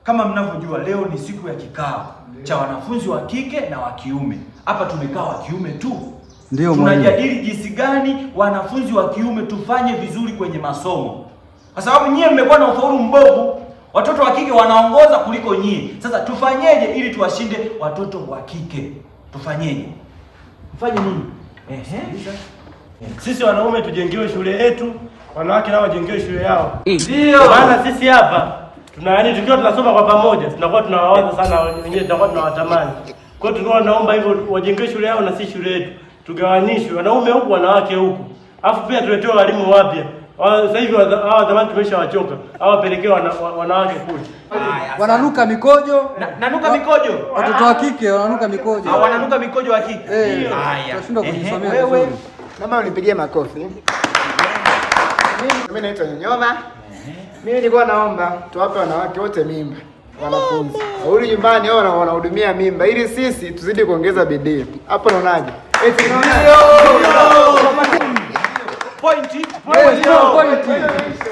Kama mnavyojua leo ni siku ya kikao cha wanafunzi wa kike na wa kiume. Hapa tumekaa wa kiume tu. Ndio tunajadili jinsi gani wanafunzi wa kiume tufanye vizuri kwenye masomo. Kwa sababu nyie mmekuwa na ufaulu mbovu, watoto wa kike wanaongoza kuliko nyie. Sasa tufanyeje ili tuwashinde watoto wa kike? Tufanyeje? Mfanye nini? Sisi wanaume tujengiwe shule yetu, wanawake nao wajengiwe shule yao. Ndio maana sisi hapa tukiwa tunasoma kwa pamoja, tunakuwa tunawawaza sana wenyewe, tunakuwa tunawatamani. Kwa hiyo tunakuwa naomba hivyo wajengiwe shule yao na si shule yetu. Tugawanishwe, wanaume huku, wanawake huku. Alafu pia tuletewe walimu wapya. Sasa hivi hawa zamani tumeshawachoka. Hawa pelekeo wanawake kule. Wananuka mikojo. Nanuka mikojo. Watoto wa kike wananuka mikojo. Wananuka mikojo wa kike. Haya. Tunashindwa kujisomea vizuri. Naomba unipigie makofi. Mimi naitwa Nyonyoma. Mimi nilikuwa naomba tuwape wanawake wote mimba. Wanafunzi. Warudi nyumbani wao wanahudumia mimba ili sisi tuzidi kuongeza bidii. Hapo unaonaje? Eti Point.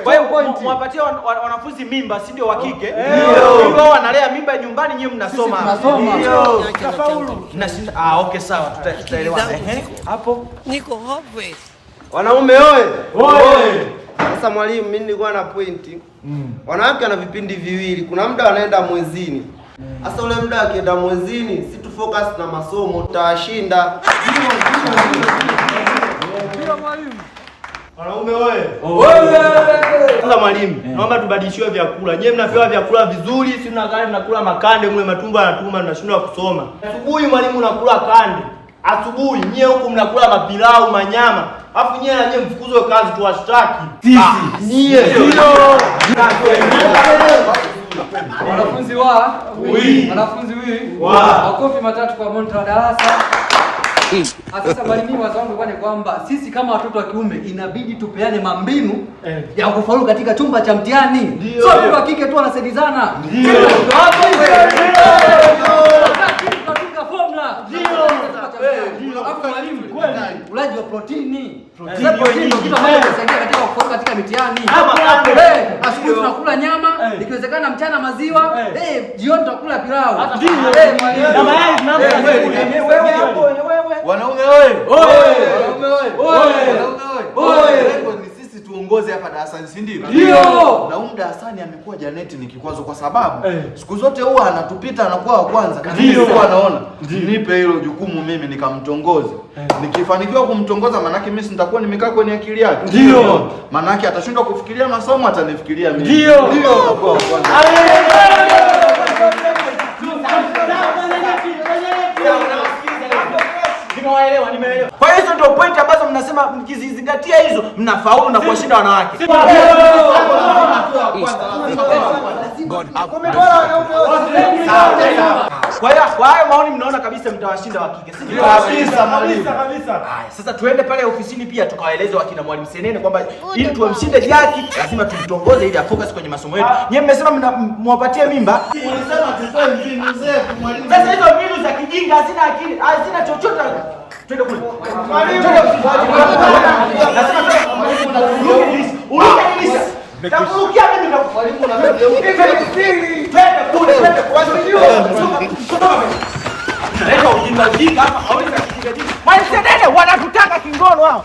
Kwa hiyo mwapatie wanafunzi mimba, si ndio wa kike? Ndio. Wao wanalea mimba nyumbani, nyinyi mnasoma. Ndio. Tafaulu. Okay sawa, tutaelewana. Hapo niko hopeless. Wanaume oye. Sasa mwalimu, mimi nilikuwa na pointi. Wanawake wana vipindi viwili. Kuna muda wanaenda mwezini. Sasa ule muda akienda mwezini, si tu focus na masomo, tutawashinda. Ndio mwalimu. Wanaume oye. Sasa mwalimu, naomba tubadilishiwe vyakula. Nyewe mnapewa vyakula vizuri, si mnakula makande mwe matumbo yanatuma tunashindwa kusoma. Asubuhi mwalimu unakula kande. Asubuhi nyewe huku mnakula mapilau, manyama. Alafu nyewe na nyewe mfukuzwe kazi tuwashtaki. Sisi. Nyewe. Ndio. Wanafunzi makofi matatu kwa monitor wa darasa. Sasa mwalimu wazangu kwani kwamba sisi kama watoto wa kiume inabidi tupeane mambinu ya kufaulu katika chumba cha mtihani. Sio watoto wa kike tu wanasaidizana. Ndio. Tunataka formula. Ndio. Hapo mwalimu ulaji wa protini. Protini ndio kitu ambacho kinasaidia katika kufaulu katika mitihani. Asubuhi tunakula nyama, ikiwezekana mchana maziwa, jioni tutakula pilau. Mwalimu. Na mayai tunampa Wanaume oye. Lengo ni sisi tuongoze hapa darasani, si ndio? Ndio. Na huyu darasani amekuwa Janeti ni kikwazo kwa sababu siku zote huwa anatupita, anakuwa wa kwanza. Ndio anaona. Nipe hilo jukumu mimi nikamtongoze. Nikifanikiwa kumtongoza manake mimi nitakuwa nimekaa kwenye akili yake. Ndio. Manake atashindwa kufikiria masomo, atanifikiria mimi. Ndio. Nimeelewa. Kwa hiyo hizo ndio point ambazo mnasema mkizizingatia hizo mnafaulu na kuwashinda wanawake. Kwa hayo maoni mnaona kabisa mtawashinda wa kike. Kabisa. Sasa tuende pale ofisini pia tukawaeleze wakina Mwalimu Senene kwamba ili tuwamshinde Jaki lazima tumtongoze ili afocus kwenye masomo yetu. Nyie mmesema mwapatie mimba. Ulisema tutoe mbinu zetu mwalimu. Sasa hizo mbinu za kijinga hazina akili, hazina chochote. Twende kule. Mwalimu. Unanilisha. Takurukia mimi na mwalimu na twende kule. Leta ujinga hapa, hawezi kijinga. Mwalimu Senene wanatutaka kingono hao.